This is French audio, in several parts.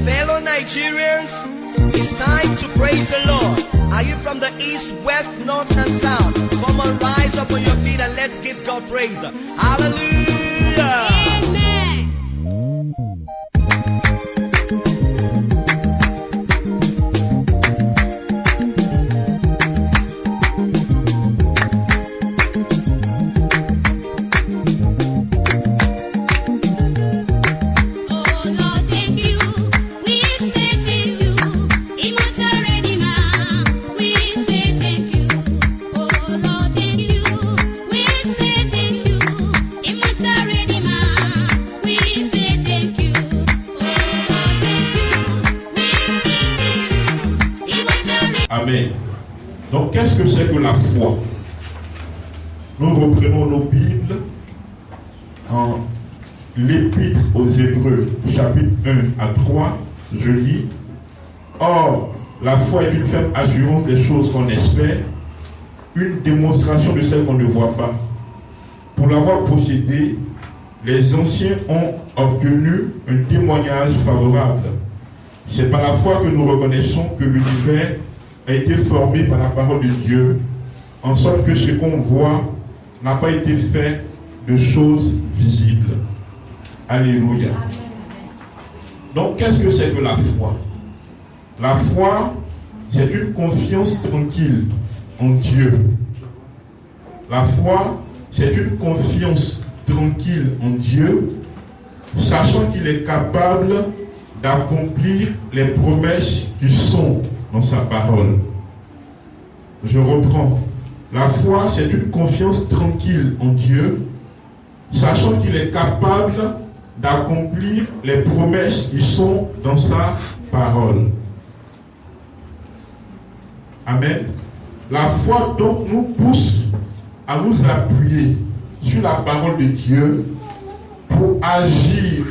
Fellow Nigerians, it's time to praise the Lord. Are you from the east, west, north, and south? Come on, rise up on your feet and let's give God praise. Hallelujah! Amen. Donc, qu'est-ce que c'est que la foi? Nous reprenons nos Bibles en l'Épître aux Hébreux, chapitre 1 à 3. Je lis. Or, la foi est une ferme assurance des choses qu'on espère, une démonstration de celles qu'on ne voit pas. Pour l'avoir possédée, les anciens ont obtenu un témoignage favorable. C'est par la foi que nous reconnaissons que l'univers a été formé par la parole de Dieu, en sorte que ce qu'on voit n'a pas été fait de choses visibles. Alléluia. Donc, qu'est-ce que c'est que la foi? La foi, c'est une confiance tranquille en Dieu. La foi, c'est une confiance tranquille en Dieu, sachant qu'il est capable d'accomplir les promesses qui sont dans sa parole. Je reprends. La foi, c'est une confiance tranquille en Dieu, sachant qu'il est capable d'accomplir les promesses qui sont dans sa parole. Amen. La foi donc nous pousse à nous appuyer sur la parole de Dieu pour agir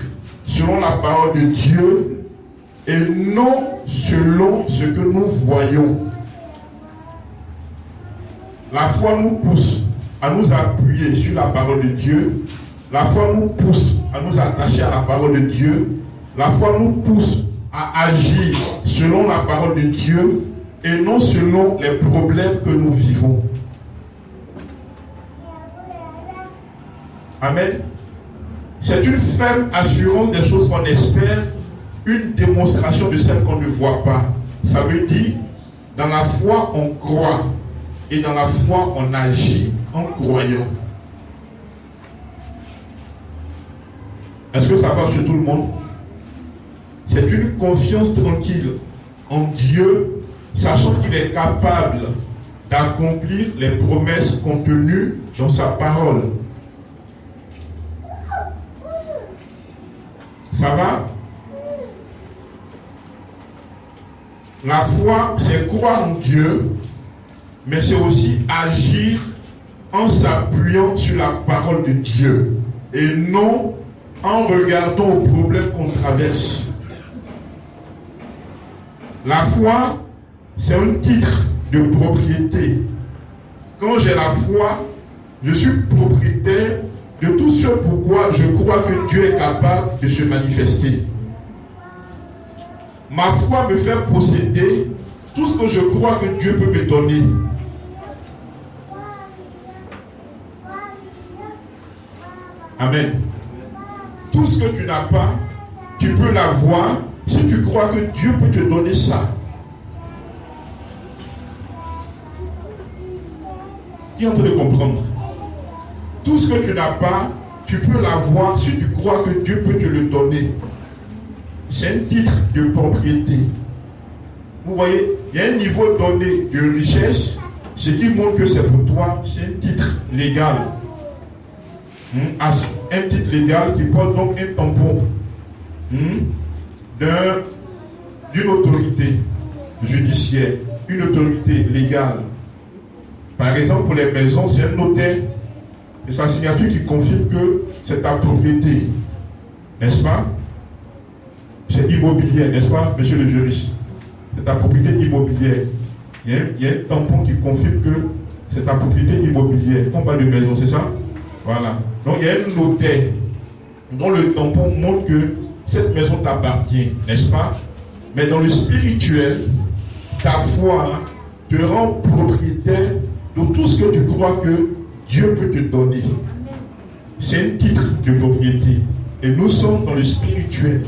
selon la parole de Dieu et non selon ce que nous voyons. La foi nous pousse à nous appuyer sur la parole de Dieu. La foi nous pousse à nous attacher à la parole de Dieu. La foi nous pousse à agir selon la parole de Dieu et non selon les problèmes que nous vivons. Amen. C'est une ferme assurance des choses qu'on espère, une démonstration de celles qu'on ne voit pas. Ça veut dire, dans la foi, on croit. Et dans la foi, on agit en croyant. Est-ce que ça va chez tout le monde? C'est une confiance tranquille en Dieu, sachant qu'il est capable d'accomplir les promesses contenues dans sa parole. Ça va? La foi, c'est croire en Dieu, mais c'est aussi agir en s'appuyant sur la parole de Dieu et non en regardant aux problèmes qu'on traverse. La foi, c'est un titre de propriété. Quand j'ai la foi, je suis propriétaire de tout ce pourquoi je crois que Dieu est capable de se manifester. Ma foi me fait posséder tout ce que je crois que Dieu peut me donner. Amen. Tout ce que tu n'as pas, tu peux l'avoir si tu crois que Dieu peut te donner ça. Qui est en train de comprendre? Tout ce que tu n'as pas, tu peux l'avoir si tu crois que Dieu peut te le donner. C'est un titre de propriété. Vous voyez, il y a un niveau donné de richesse, ce qui montre que c'est pour toi, c'est un titre légal. Un titre légal qui porte donc un tampon d'une autorité judiciaire, une autorité légale. Par exemple, pour les maisons, c'est un notaire et sa signature qui confirme que c'est ta propriété. N'est-ce pas? C'est immobilier, n'est-ce pas, monsieur le juriste? C'est ta propriété immobilière. Il y a un tampon qui confirme que c'est ta propriété immobilière. On parle de maison, c'est ça? Voilà. Donc il y a un notaire dont le tampon montre que cette maison t'appartient, n'est-ce pas? Mais dans le spirituel, ta foi te rend propriétaire de tout ce que tu crois que Dieu peut te donner. C'est un titre de propriété. Et nous sommes dans le spirituel.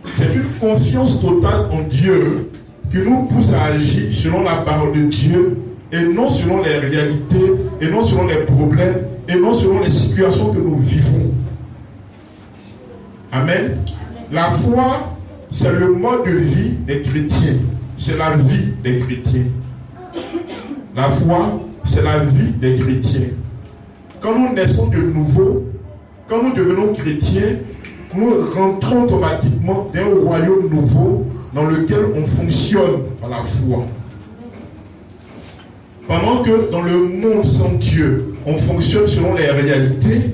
C'est une confiance totale en Dieu qui nous pousse à agir selon la parole de Dieu et non selon les réalités, et non selon les problèmes, et non selon les situations que nous vivons. Amen. La foi, c'est le mode de vie des chrétiens. C'est la vie des chrétiens. La foi, c'est la vie des chrétiens. Quand nous naissons de nouveau, quand nous devenons chrétiens, nous rentrons automatiquement dans un royaume nouveau dans lequel on fonctionne par la foi. Pendant que dans le monde sans Dieu, on fonctionne selon les réalités,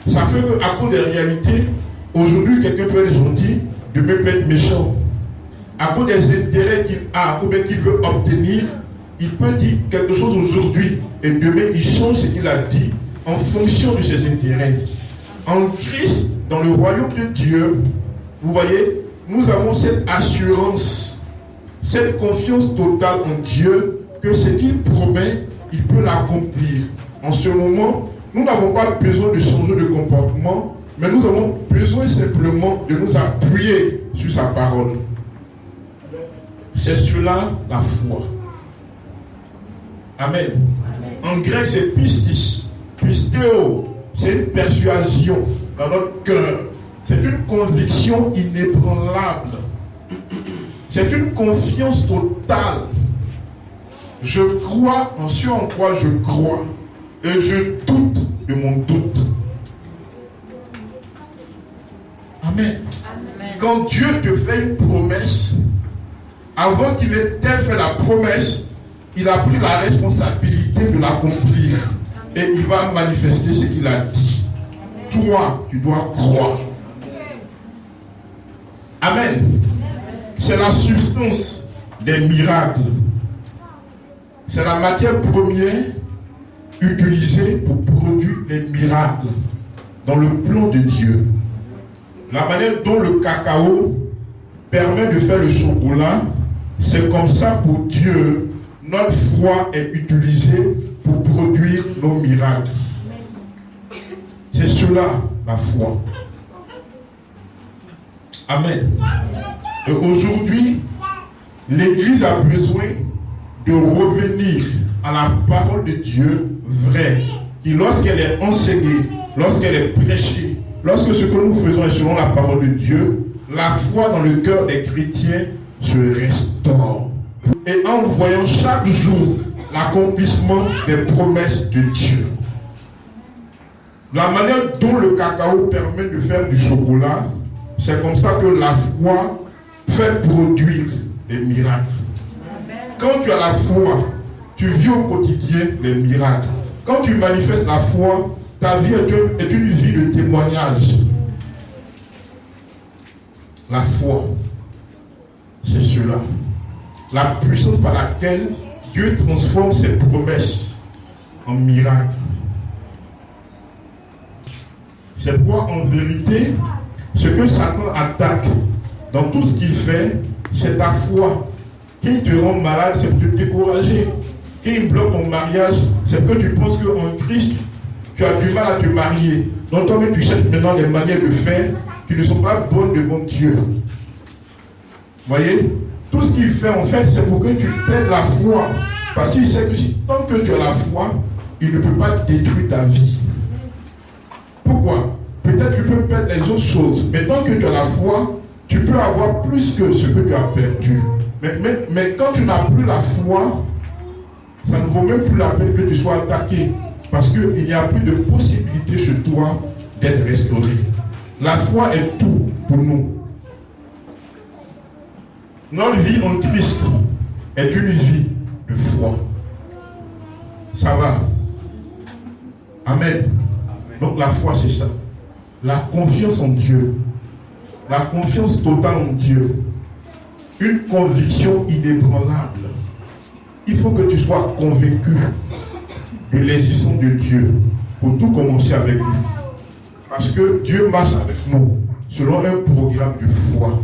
ça fait qu'à cause des réalités, aujourd'hui quelqu'un peut être gentil, demain peut être méchant. À cause des intérêts qu'il a, ou bien qu'il veut obtenir, il peut dire quelque chose aujourd'hui et demain il change ce qu'il a dit en fonction de ses intérêts. En Christ, dans le royaume de Dieu, vous voyez, nous avons cette assurance, cette confiance totale en Dieu que ce qu'il promet, il peut l'accomplir. En ce moment, nous n'avons pas besoin de changer de comportement, mais nous avons besoin simplement de nous appuyer sur sa parole. C'est cela la foi. Amen. En grec, c'est pistis. Pisteo, c'est une persuasion dans notre cœur. C'est une conviction inébranlable. C'est une confiance totale. Je crois en ce en quoi je crois. Et je doute de mon doute. Amen. Amen. Quand Dieu te fait une promesse, avant qu'il ait fait la promesse, il a pris la responsabilité de l'accomplir. Et il va manifester ce qu'il a dit. Toi, tu dois croire. Amen. C'est la substance des miracles. C'est la matière première utilisée pour produire les miracles dans le plan de Dieu. La manière dont le cacao permet de faire le chocolat, c'est comme ça pour Dieu. Notre foi est utilisée pour produire nos miracles. C'est cela la foi. Amen. Et aujourd'hui, l'Église a besoin de revenir à la parole de Dieu vraie, qui lorsqu'elle est enseignée, lorsqu'elle est prêchée, lorsque ce que nous faisons est selon la parole de Dieu, la foi dans le cœur des chrétiens se restaure. Et en voyant chaque jour l'accomplissement des promesses de Dieu. La manière dont le cacao permet de faire du chocolat, c'est comme ça que la foi fait produire des miracles. Quand tu as la foi, tu vis au quotidien les miracles. Quand tu manifestes la foi, ta vie est une vie de témoignage. La foi, c'est cela. La puissance par laquelle Dieu transforme ses promesses en miracles. C'est pourquoi en vérité, ce que Satan attaque dans tout ce qu'il fait, c'est ta foi. Qui te rend malade, c'est pour te décourager. Qui bloque ton mariage, c'est que tu penses qu'en Christ, tu as du mal à te marier. Donc toi, tu cherches maintenant des manières de faire qui ne sont pas bonnes devant Dieu. Voyez, tout ce qu'il fait, en fait, c'est pour que tu perdes la foi. Parce qu'il sait que tant que tu as la foi, il ne peut pas détruire ta vie. Pourquoi? Peut-être que tu peux perdre les autres choses, mais tant que tu as la foi, tu peux avoir plus que ce que tu as perdu. Mais quand tu n'as plus la foi, ça ne vaut même plus la peine que tu sois attaqué. Parce qu'il n'y a plus de possibilité chez toi d'être restauré. La foi est tout pour nous. Notre vie en Christ est une vie de foi. Ça va. Amen. Donc la foi, c'est ça. La confiance en Dieu. La confiance totale en Dieu. Une conviction inébranlable. Il faut que tu sois convaincu de l'existence de Dieu pour tout commencer avec lui. Parce que Dieu marche avec nous. selon un programme de foi.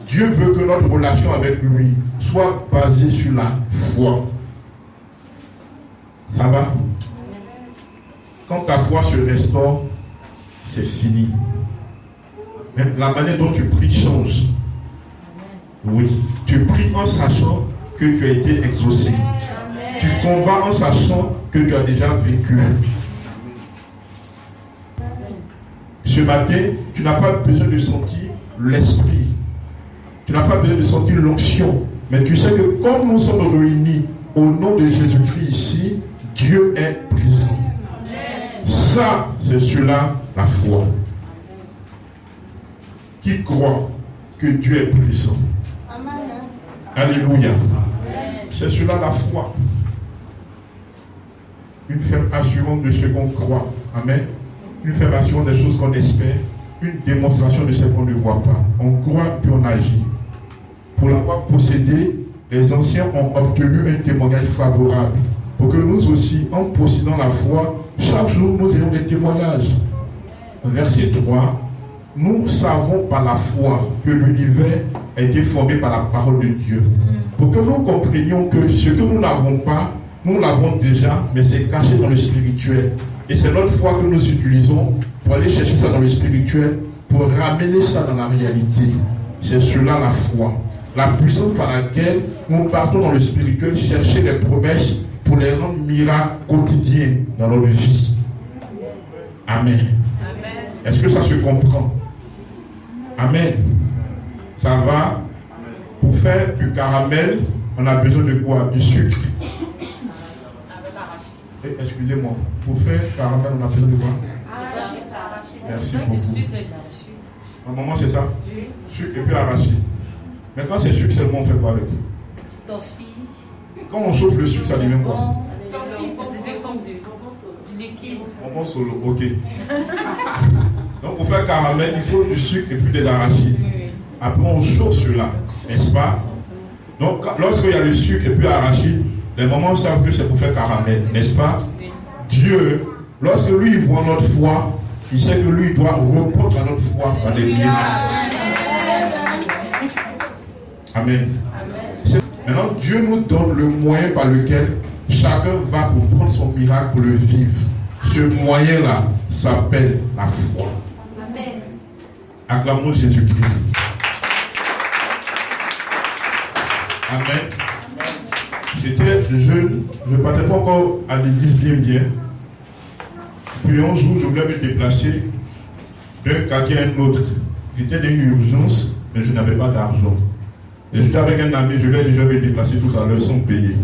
Dieu veut que notre relation avec lui soit basée sur la foi. Ça va? Quand ta foi se restaure, c'est fini. Mais la manière dont tu pries change. Oui, tu pries en sachant que tu as été exaucé. Tu combats en sachant que tu as déjà vécu. Ce matin, tu n'as pas besoin de sentir l'esprit. Tu n'as pas besoin de sentir l'onction. Mais tu sais que comme nous sommes réunis au nom de Jésus-Christ ici, Dieu est présent. Ça, c'est cela la foi. Qui croit que Dieu est présent. Alléluia. C'est cela la foi. Une ferme assurance de ce qu'on croit. Amen. Une ferme assurance des choses qu'on espère. Une démonstration de ce qu'on ne voit pas. On croit puis on agit. Pour l'avoir possédé, les anciens ont obtenu un témoignage favorable. Pour que nous aussi, en possédant la foi, chaque jour nous ayons des témoignages. Verset 3. Nous savons par la foi que l'univers a été formé par la parole de Dieu. Pour que nous comprenions que ce que nous n'avons pas, nous l'avons déjà, mais c'est caché dans le spirituel. Et c'est notre foi que nous utilisons pour aller chercher ça dans le spirituel, pour ramener ça dans la réalité. C'est cela la foi. La puissance par laquelle nous partons dans le spirituel, chercher les promesses pour les rendre miracles quotidiens dans notre vie. Amen. Est-ce que ça se comprend? Amen. Ça va? Pour faire du caramel, on a besoin de quoi? Du sucre. Excusez-moi. Pour faire caramel, on a besoin de quoi? Merci beaucoup. Normalement, c'est ça? Sucre et puis arachide. Mais quand c'est sucre seulement, on fait quoi avec? Toffee. Quand on chauffe le sucre, ça devient quoi? C'est comme du liquide. Bonbon solo, ok. Donc pour faire caramel, il faut du sucre et puis des arachides. Après on chauffe cela, n'est-ce pas? Donc lorsqu'il y a le sucre et puis l'arachide, les mamans savent que c'est pour faire caramel, n'est-ce pas? Dieu, lorsque lui voit notre foi, il sait que lui doit répondre à notre foi par des miracles. Amen. Maintenant, Dieu nous donne le moyen par lequel chacun va pour prendre son miracle pour le vivre. Ce moyen-là s'appelle la foi. Amen. Acclamons Jésus-Christ. Amen. J'étais jeune, je ne partais pas encore à l'église bien. Puis un jour, je voulais me déplacer d'un quartier à un autre. J'étais dans une urgence, mais je n'avais pas d'argent. Et j'étais avec un ami, je lui ai dit, je vais me déplacer tout à l'heure sans payer.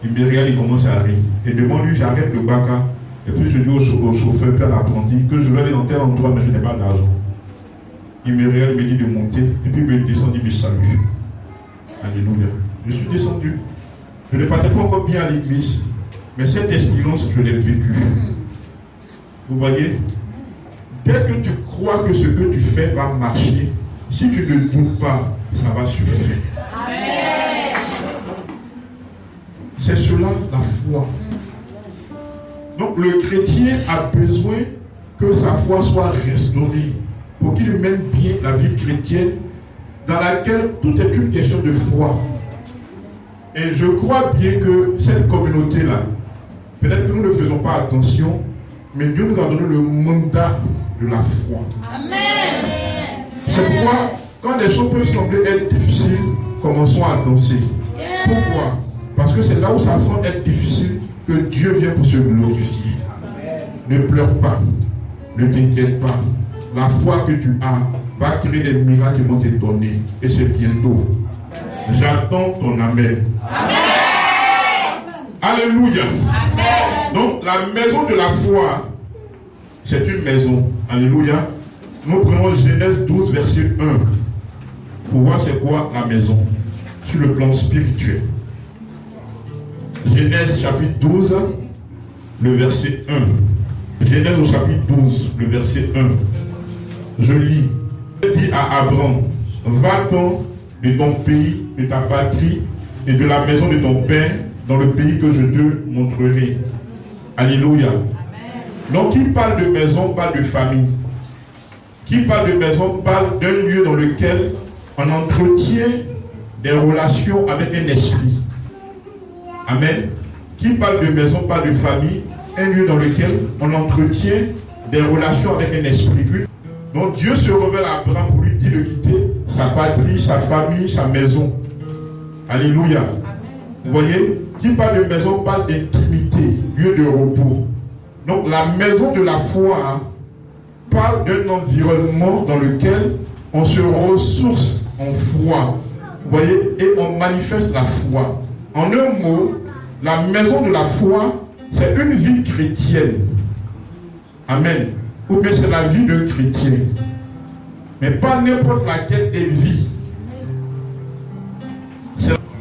Il me regarde, il commence à rire. Et devant lui, j'arrête le baka. Et puis je dis au chauffeur, puis à l'apprenti, que je vais aller dans tel endroit, mais je n'ai pas d'argent. Il me regarde, il me dit de monter. Et puis il me descend, il me salue. Alléluia. Je suis descendu. Je ne partais pas encore bien à l'église. Mais cette expérience, je l'ai vécue. Vous voyez? Dès que tu crois que ce que tu fais va marcher, si tu ne doutes pas, ça va suffire. Amen. C'est cela la foi. Donc le chrétien a besoin que sa foi soit restaurée pour qu'il mène bien la vie chrétienne dans laquelle tout est une question de foi. Et je crois bien que cette communauté-là, peut-être que nous ne faisons pas attention, mais Dieu nous a donné le mandat de la foi. Amen. C'est pourquoi, quand les choses peuvent sembler être difficiles, commençons à danser. Pourquoi? Parce que c'est là où ça semble être difficile que Dieu vient pour se glorifier. Ne pleure pas, ne t'inquiète pas. La foi que tu as va créer des miracles qui vont te donner. Et c'est bientôt. J'attends ton amen. Amen. Alléluia. Amen. Donc la maison de la foi, c'est une maison. Alléluia. Nous prenons Genèse 12, verset 1. Pour voir c'est quoi la maison sur le plan spirituel. Genèse chapitre 12, le verset 1. Genèse au chapitre 12, le verset 1. Je lis. Dieu dit à Abraham, va-t'en de ton pays, de ta patrie et de la maison de ton père dans le pays que je te montrerai. Alléluia. Amen. Donc il parle de maison, pas de famille. Qui parle de maison parle d'un lieu dans lequel on entretient des relations avec un esprit. Amen. Qui parle de maison parle de famille, un lieu dans lequel on entretient des relations avec un esprit. Donc Dieu se révèle à Abraham pour lui dire de quitter sa patrie, sa famille, sa maison. Alléluia. Vous voyez, qui parle de maison parle d'intimité, lieu de repos. Donc la maison de la foi parle d'un environnement dans lequel on se ressource en foi. Vous voyez, et on manifeste la foi. En un mot, la maison de la foi, c'est une vie chrétienne. Amen. Ou bien c'est la vie d'un chrétien. Mais pas n'importe laquelle des vies.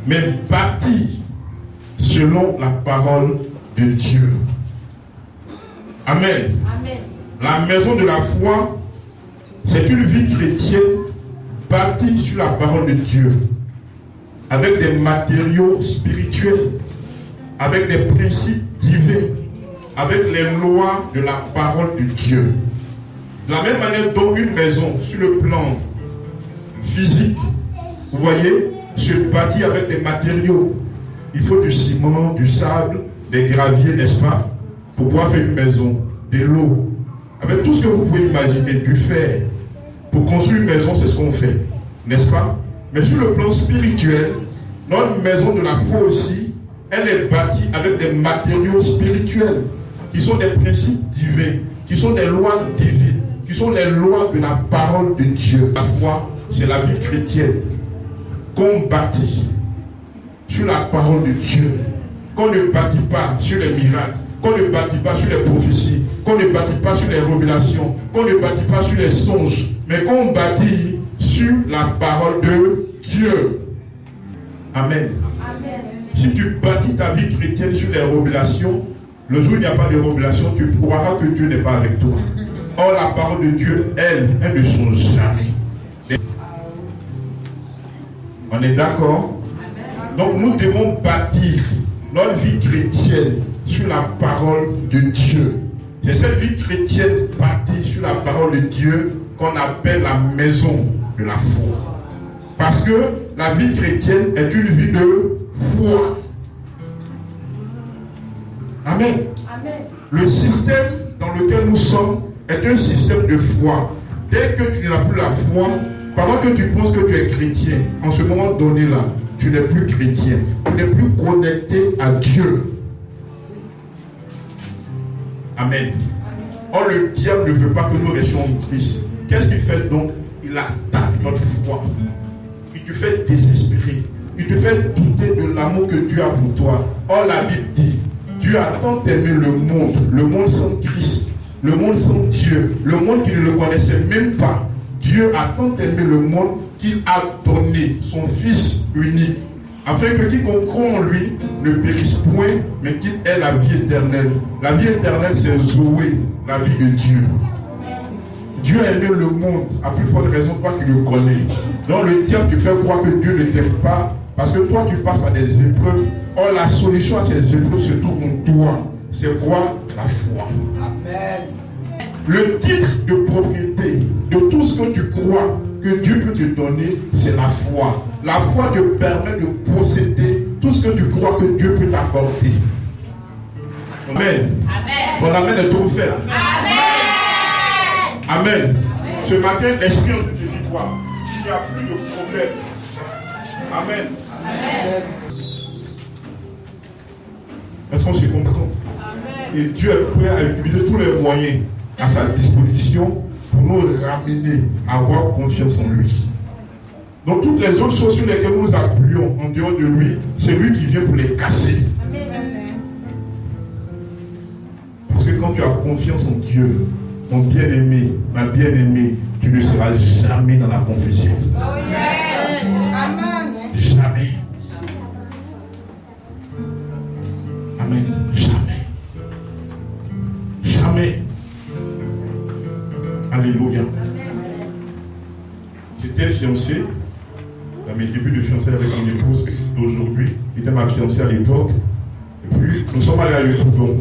Mais bâtie selon la parole de Dieu. Amen. Amen. La maison de la foi, c'est une vie chrétienne bâtie sur la parole de Dieu. Avec des matériaux spirituels, avec des principes divins, avec les lois de la parole de Dieu. De la même manière dont une maison, sur le plan physique, vous voyez, se bâtit avec des matériaux. Il faut du ciment, du sable, des graviers, n'est-ce pas, pour pouvoir faire une maison, de l'eau. Avec tout ce que vous pouvez imaginer, du fer. Pour construire une maison, c'est ce qu'on fait, n'est-ce pas? Mais sur le plan spirituel, notre maison de la foi aussi, elle est bâtie avec des matériaux spirituels, qui sont des principes divins, qui sont des lois divines, qui sont les lois de la parole de Dieu. La foi, c'est la vie chrétienne qu'on bâtit sur la parole de Dieu, qu'on ne bâtit pas sur les miracles, qu'on ne bâtit pas sur les prophéties, qu'on ne bâtit pas sur les révélations, qu'on ne bâtit pas sur les songes, mais qu'on bâtit sur la parole de Dieu. Amen. Amen. Si tu bâtis ta vie chrétienne sur les révélations, le jour où il n'y a pas de révélation, tu croiras que Dieu n'est pas avec toi. Or, la parole de Dieu, elle ne change jamais. On est d'accord? Donc, nous devons bâtir notre vie chrétienne sur la parole de Dieu. C'est cette vie chrétienne bâtie sur la parole de Dieu qu'on appelle la maison de la foi. Parce que la vie chrétienne est une vie de foi. Amen. Amen. Le système dans lequel nous sommes est un système de foi. Dès que tu n'as plus la foi, pendant que tu penses que tu es chrétien, en ce moment donné là, tu n'es plus chrétien. Tu n'es plus connecté à Dieu. Amen. Or, le diable ne veut pas que nous restions en Christ. Qu'est-ce qu'il fait donc? Il attaque notre foi. Il te fait désespérer. Il te fait douter de l'amour que Dieu a pour toi. Or, la Bible dit, Dieu a tant aimé le monde sans Christ, le monde sans Dieu, le monde qui ne le connaissait même pas. Dieu a tant aimé le monde qu'il a donné son Fils unique, afin que quiconque croit en lui ne périsse point, mais qu'il ait la vie éternelle. La vie éternelle, c'est Zoé, la vie de Dieu. Dieu a aimé le monde, à plus forte raison, toi qui le connais. Donc le diable te fait croire que Dieu ne t'aime pas, parce que toi tu passes par des épreuves. Or la solution à ces épreuves se trouve en toi. C'est quoi? La foi. Amen. Le titre de propriété de tout ce que tu crois que Dieu peut te donner, c'est la foi. La foi te permet de posséder tout ce que tu crois que Dieu peut t'apporter. Amen. Amen. Ton amen est trop faible. Amen. Amen. Amen. Ce matin, l'Esprit te dit quoi? Il n'y a plus de problème. Amen. Amen. Est-ce qu'on se comprend? Amen. Et Dieu est prêt à utiliser tous les moyens à sa disposition pour nous ramener à avoir confiance en lui. Donc toutes les autres choses sur lesquelles nous appuyons en dehors de lui, c'est lui qui vient pour les casser. Amen. Parce que quand tu as confiance en Dieu, mon bien-aimé, ma bien-aimée, tu ne seras jamais dans la confusion. Oh yes. Amen. Jamais. Amen. Jamais. Jamais. Alléluia. J'étais fiancé, dans mes débuts de fiancé avec mon épouse d'aujourd'hui, qui était ma fiancée à l'époque. Et puis, nous sommes allés à Yopougon.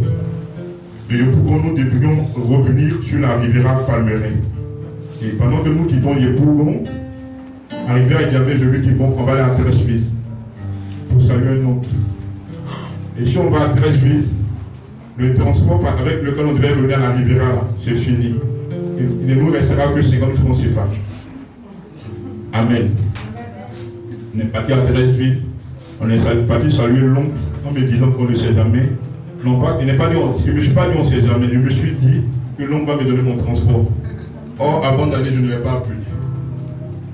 De Yopougon, nous devions revenir sur la Riviera Palmeraie. Et pendant que nous quittons les bourgons, arrivé à Diabé, je lui dis bon, on va aller à Trècheville pour saluer un autre. Et si on va à Trècheville, le transport avec lequel on devait venir à la Riviera, là, c'est fini. Il ne nous restera que 50 francs CFA. Amen. On est parti à Trècheville, on est parti saluer l'oncle en me disant qu'on ne sait jamais. Non, pas, je ne me suis pas dit on ne sait jamais, je me suis dit que l'oncle va me donner mon transport. Or, avant d'aller, je ne l'ai pas appelé.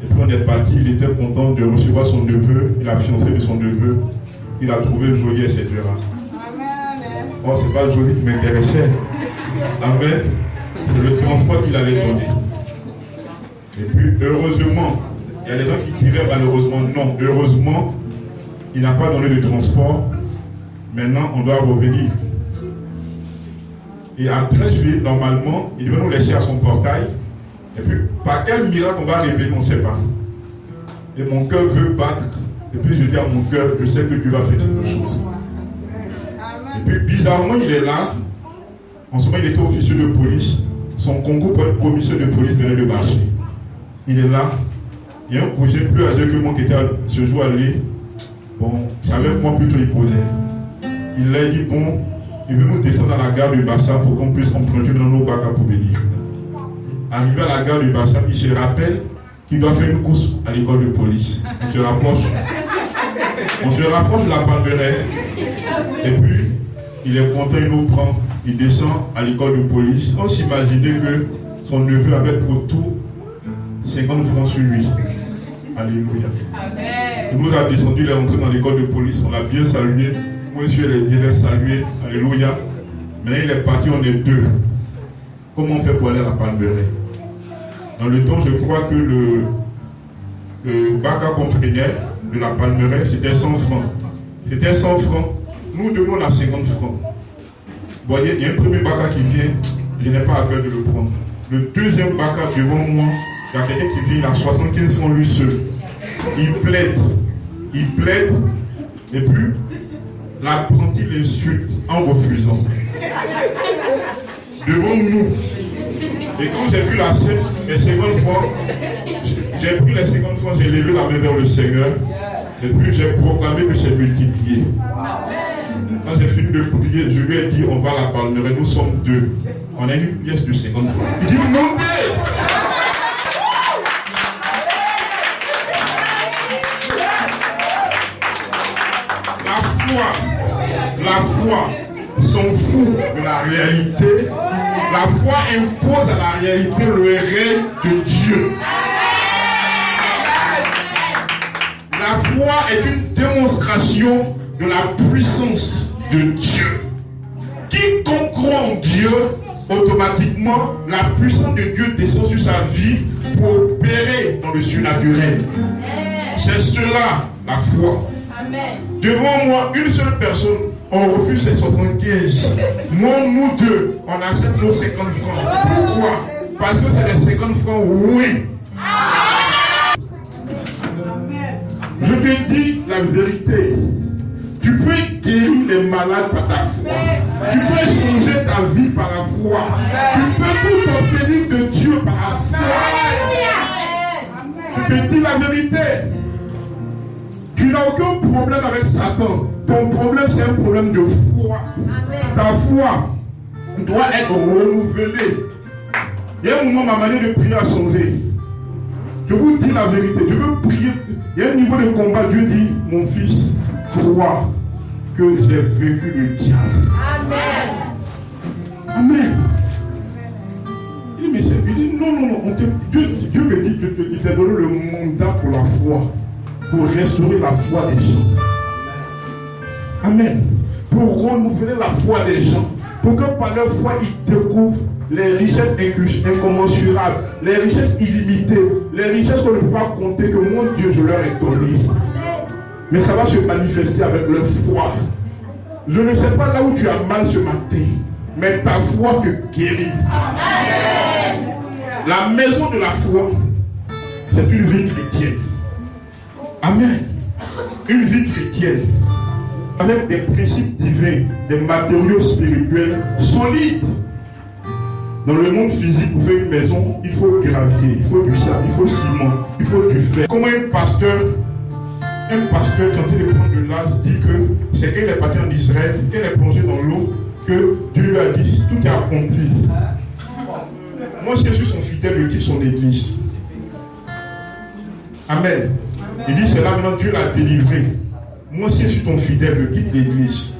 Et puis on est parti, il était content de recevoir son neveu, la fiancée de son neveu. Il a trouvé joli, etc. Or, ce n'est pas joli qui m'intéressait. Amen. C'est le transport qu'il allait donner. Et puis, heureusement, il y a des gens qui diraient malheureusement non. Heureusement, il n'a pas donné de transport. Maintenant, on doit revenir. Et à Trècheville, normalement, il devait nous laisser à son portail. Et puis, par quel miracle on va révéler, on ne sait pas. Et mon cœur veut battre. Et puis, je dis à mon cœur, je sais que Dieu va faire quelque chose. Et puis, bizarrement, il est là. En ce moment, il était officier de police. Son concours pour être commissaire de police venait de marcher. Il est là. Il y a un cousin plus âgé que moi qui était ce jour allé. Bon, avec moi plutôt il posait. Il a dit, bon, il veut nous descendre à la gare du Bassa pour qu'on puisse emprunter dans nos bacs pour venir. Arrivé à la gare du Bassa, il se rappelle qu'il doit faire une course à l'école de police. On se rapproche de la Palmeraie. Et puis, il est content, il nous prend. Il descend à l'école de police. On s'imaginait que son neveu avait pour tout 50 francs sur lui. Alléluia. Il nous a descendu, il est entré dans l'école de police. On l'a bien salué. Monsieur l'a salué. Alléluia. Maintenant, il est parti, on est deux. Comment on fait pour aller à la Palmeraie? Dans le temps, je crois que le bac à comprenait de la Palmeraie, c'était 100 francs. C'était 100 francs. Nous devons la 50 francs. Vous voyez, il y a un premier bac qui vient, je n'ai pas à cœur de le prendre. Le deuxième bac devant moi, il y a quelqu'un qui vient, il a 75 francs lui seul. Il plaide, et puis l'apprenti l'insulte en refusant. Devant nous. Et quand j'ai vu la scène, les 50 francs, j'ai pris les 50 francs, j'ai levé la main vers le Seigneur, et puis j'ai proclamé que c'est multiplié. Quand j'ai fini de prier, je lui ai dit, on va à la Palmeraie, nous sommes deux. On a une pièce de 50 francs. Il dit, montez! La foi s'en fout de la réalité. La foi impose à la réalité le règne de Dieu. La foi est une démonstration de la puissance de Dieu. Quiconque croit en Dieu, automatiquement, la puissance de Dieu descend sur sa vie pour opérer dans le surnaturel. C'est cela, la foi. Devant moi, une seule personne, on refuse ses 75. Moi, nous deux, on accepte nos 50 francs. Pourquoi? Parce que c'est les 50 francs, oui. Je te dis la vérité. Tu peux guérir les malades par ta foi. Tu peux changer ta vie par la foi. Tu peux tout obtenir de Dieu par la foi. Je te dis la vérité. Tu n'as aucun problème avec Satan. Ton problème, c'est un problème de foi. Ta foi doit être renouvelée. Il y a un moment, ma manière de prier a changé. Je vous dis la vérité. Je veux prier. Il y a un niveau de combat. Dieu dit, mon fils, crois que j'ai vaincu le diable. Amen. Amen. Il dit, non. Dieu me dit, il t'a donné le mandat pour la foi. Pour restaurer la foi des gens. Amen. Pour renouveler la foi des gens. Pour que par leur foi, ils découvrent les richesses incommensurables, les richesses illimitées, les richesses qu'on ne peut pas compter, que mon Dieu, je leur ai donné. Mais ça va se manifester avec leur foi. Je ne sais pas là où tu as mal ce matin, mais ta foi te guérit. La maison de la foi, c'est une vie chrétienne. Amen. Une vie chrétienne avec des principes divins, des matériaux spirituels solides. Dans le monde physique, pour faire une maison, il faut gravier, il faut du sable, il faut ciment, il faut du fer. Comment un pasteur, quand il est prendre de l'âge, dit que c'est qu'il est parti en Israël, qu'il est plongé dans l'eau, que Dieu lui a dit, tout est accompli. Moi, je suis son fidèle, je quitte son église. Amen. Il dit, c'est là maintenant Dieu l'a délivré. Moi, si je suis ton fidèle, je quitte l'église.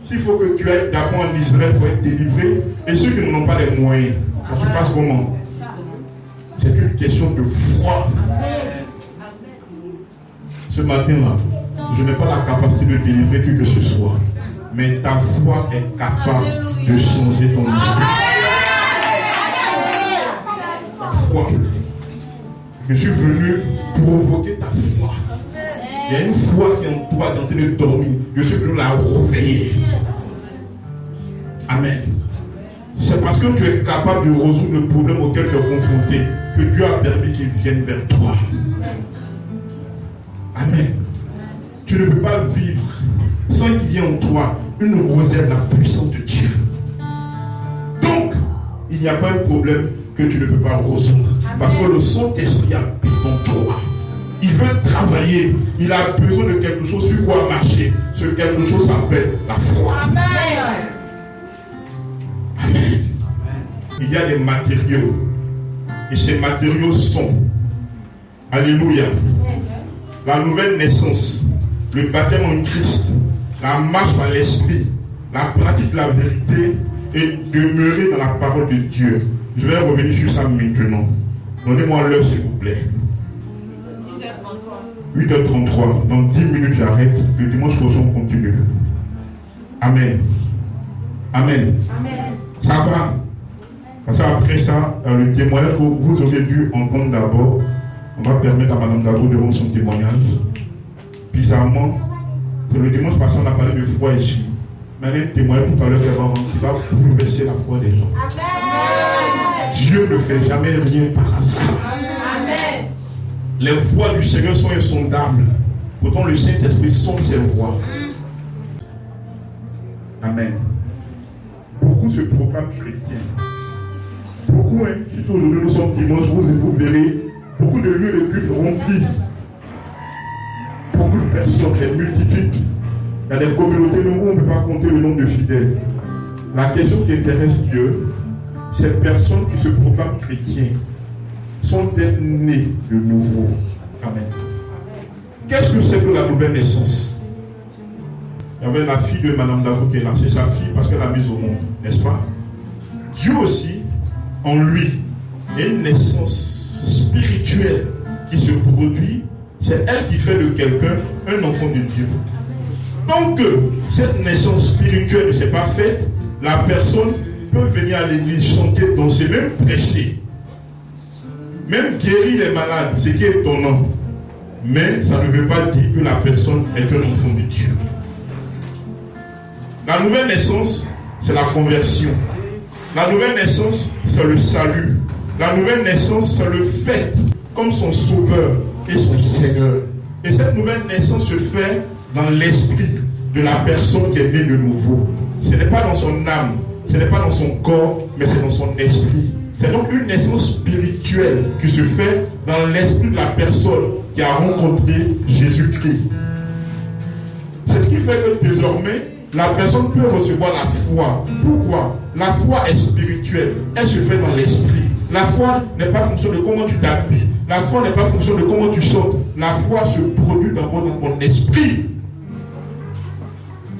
S'il faut que tu ailles d'abord en Israël pour être délivré, et ceux qui n'ont pas les moyens, ça se passe comment? C'est une question de foi. Ce matin-là, je n'ai pas la capacité de délivrer qui que ce soit, mais ta foi est capable de changer ton histoire. Ta foi. Je suis venu provoquer ta foi. Il y a une foi qui est en toi, qui est en train de dormir. Je suis venu la réveiller. Amen. C'est parce que tu es capable de résoudre le problème auquel tu es confronté que Dieu a permis qu'il vienne vers toi. Amen. Tu ne peux pas vivre sans qu'il y ait en toi une réserve de la puissance de Dieu. Donc, il n'y a pas un problème que tu ne peux pas résoudre. Parce que le Saint-Esprit habite en toi. Il veut travailler. Il a besoin de quelque chose sur quoi marcher. Ce quelque chose s'appelle la foi. Amen. Amen. Il y a des matériaux. Et ces matériaux sont, alléluia, la nouvelle naissance, le baptême en Christ, la marche par l'esprit, la pratique de la vérité et demeurer dans la parole de Dieu. Je vais revenir sur ça maintenant. Donnez-moi l'heure s'il vous plaît. 8h33. Dans 10 minutes j'arrête. Le dimanche prochain on continue. Amen. Amen. Amen. Ça va. Parce qu'après ça, le témoignage que vous aurez dû entendre d'abord, on va permettre à Mme Dabo de rendre son témoignage. Bizarrement, c'est le dimanche passé, on a parlé de foi ici. Mais il y a un témoignage tout à l'heure qui va bouleverser la foi des gens. Amen. Dieu ne fait jamais rien par hasard. Amen. Les voies du Seigneur sont insondables. Pourtant, le Saint-Esprit sonde ses voies. Amen. Beaucoup se proclament chrétiens. Beaucoup, surtout aujourd'hui, nous sommes dimanche, vous verrez beaucoup de lieux de culte remplis. Beaucoup de personnes, des multitudes. Il y a des communautés où on ne peut pas compter le nombre de fidèles. La question qui intéresse Dieu, ces personnes qui se proclament chrétiens, sont-elles nées de nouveau? Amen. Qu'est-ce que c'est que la nouvelle naissance? Il y avait la fille de Mme Dabo qui est là, c'est sa fille parce qu'elle a mis au monde, n'est-ce pas? Dieu aussi, en lui, il y a une naissance spirituelle qui se produit. C'est elle qui fait de quelqu'un un enfant de Dieu. Tant que cette naissance spirituelle ne s'est pas faite, la personne peut venir à l'église, chanter, danser, même prêcher, même guérir les malades, ce qui est étonnant. Mais ça ne veut pas dire que la personne est un enfant de Dieu. La nouvelle naissance, c'est la conversion. La nouvelle naissance, c'est le salut. La nouvelle naissance, c'est le fait comme son sauveur et son Seigneur. Et cette nouvelle naissance se fait dans l'esprit de la personne qui est née de nouveau. Ce n'est pas dans son âme, ce n'est pas dans son corps, mais c'est dans son esprit. C'est donc une naissance spirituelle qui se fait dans l'esprit de la personne qui a rencontré Jésus-Christ. C'est ce qui fait que désormais, la personne peut recevoir la foi. Pourquoi? La foi est spirituelle. Elle se fait dans l'esprit. La foi n'est pas fonction de comment tu t'habilles. La foi n'est pas fonction de comment tu chantes. La foi se produit d'abord dans ton esprit.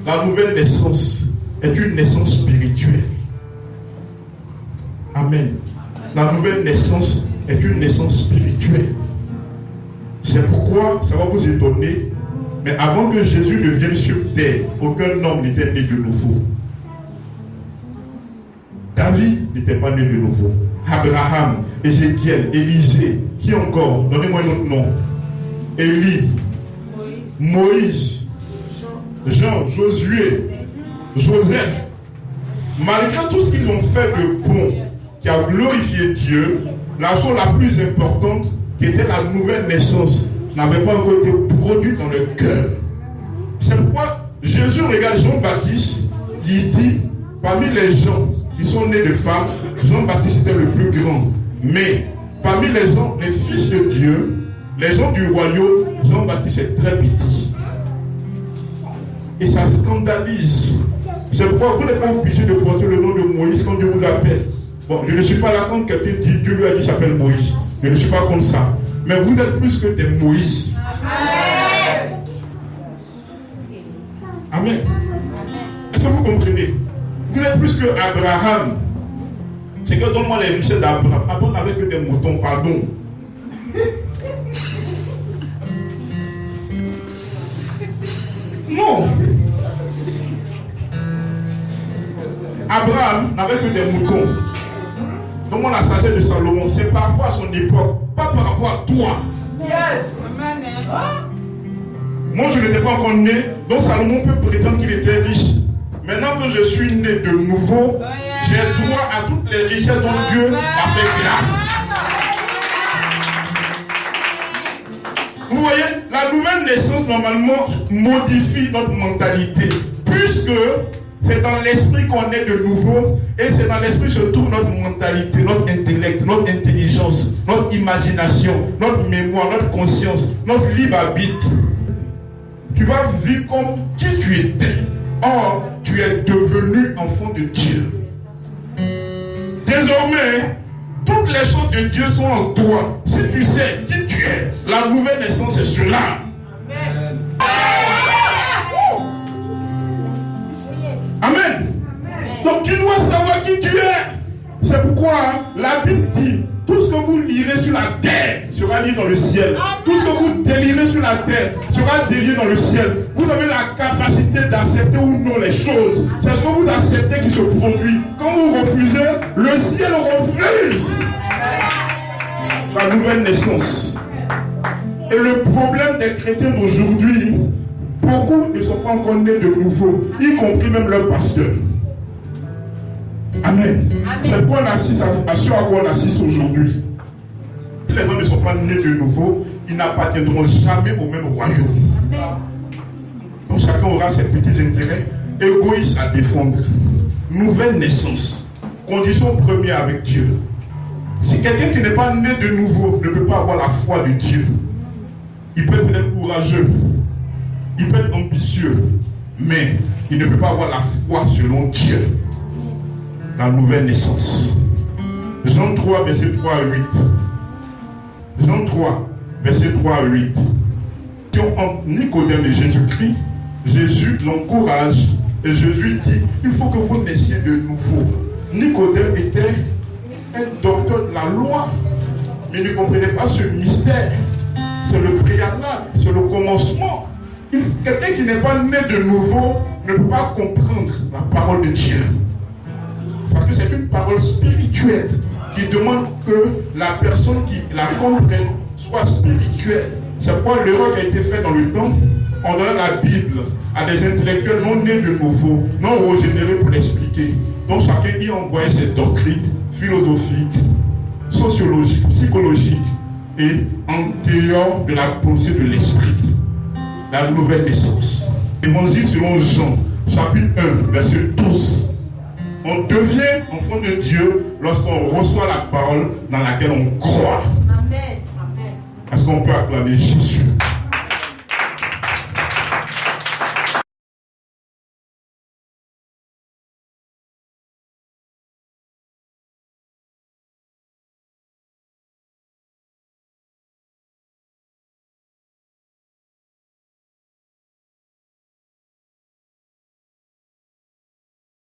La nouvelle naissance est une naissance spirituelle. Amen. La nouvelle naissance est une naissance spirituelle. C'est pourquoi ça va vous étonner. Mais avant que Jésus ne vienne sur terre, aucun homme n'était né de nouveau. David n'était pas né de nouveau. Abraham, Ézéchiel, Élisée, qui encore? Donnez-moi un autre nom. Élie, Moïse, Jean, Josué, Joseph. Malgré tout ce qu'ils ont fait de bon, qui a glorifié Dieu, la chose la plus importante, qui était la nouvelle naissance, n'avait pas encore été produite dans le cœur. C'est pourquoi Jésus regarde Jean-Baptiste, il dit, parmi les gens qui sont nés de femmes, Jean-Baptiste était le plus grand. Mais parmi les fils de Dieu, les gens du royaume, Jean-Baptiste est très petit. Et ça scandalise. C'est pourquoi vous n'êtes pas obligé de porter le nom de Moïse quand Dieu vous appelle. Bon, je ne suis pas là quand quelqu'un dit, Dieu lui a dit qu'il s'appelle Moïse. Je ne suis pas comme ça. Mais vous êtes plus que des Moïse. Amen. Est-ce que vous comprenez? Vous êtes plus que Abraham. C'est que donne-moi les richesses d'Abraham. Abraham n'avait que des moutons, pardon. Non. Abraham n'avait que des moutons. Donc la sagesse de Salomon, c'est par rapport à son époque, pas par rapport à toi. Yes. Moi je n'étais pas encore né, donc Salomon peut prétendre qu'il était riche. Maintenant que je suis né de nouveau, j'ai droit à toutes les richesses dont Dieu m'a fait grâce. Vous voyez, la nouvelle naissance normalement modifie notre mentalité, puisque c'est dans l'esprit qu'on est de nouveau, et c'est dans l'esprit se trouve notre mentalité, notre intellect, notre intelligence, notre imagination, notre mémoire, notre conscience, notre libre arbitre. Tu vas vivre comme qui tu étais. Or, tu es devenu enfant de Dieu. Désormais, toutes les choses de Dieu sont en toi. Si tu sais qui tu es, la nouvelle naissance est cela. Amen. Donc tu dois savoir qui tu es. C'est pourquoi la Bible dit, tout ce que vous lirez sur la terre sera lu dans le ciel. Tout ce que vous délirez sur la terre sera délié dans le ciel. Vous avez la capacité d'accepter ou non les choses. C'est ce que vous acceptez qui se produit. Quand vous refusez, le ciel refuse. La nouvelle naissance. Et le problème des chrétiens d'aujourd'hui, beaucoup ne sont pas encore nés de nouveau, y compris même leur pasteur. Amen. C'est pourquoi on assiste à ce à quoi on assiste aujourd'hui. Si les gens ne sont pas nés de nouveau, ils n'appartiendront jamais au même royaume. Donc chacun aura ses petits intérêts égoïstes à défendre. Nouvelle naissance. Condition première avec Dieu. Si quelqu'un qui n'est pas né de nouveau ne peut pas avoir la foi de Dieu, il peut être courageux, il peut être ambitieux, mais il ne peut pas avoir la foi selon Dieu. La nouvelle naissance. Jean 3, verset 3 à 8. Jean 3, verset 3 à 8. Entre Nicodème et Jésus-Christ, Jésus l'encourage et Jésus dit, il faut que vous naissiez de nouveau. Nicodème était un docteur de la loi, mais il ne comprenait pas ce mystère. C'est le préalable, c'est le commencement. Quelqu'un qui n'est pas né de nouveau ne peut pas comprendre la parole de Dieu. Parce que c'est une parole spirituelle qui demande que la personne qui la comprenne soit spirituelle. C'est pourquoi l'erreur qui a été faite dans le temps, on donne la Bible à des intellectuels non nés de nouveau, non régénérés pour l'expliquer. Donc chacun y envoyait ses doctrines philosophiques, sociologiques, psychologiques et en dehors de la pensée de l'esprit. La nouvelle naissance. Évangile selon Jean, chapitre 1, verset 12. On devient enfant de Dieu lorsqu'on reçoit la parole dans laquelle on croit. Amen. Est-ce qu'on peut acclamer Jésus?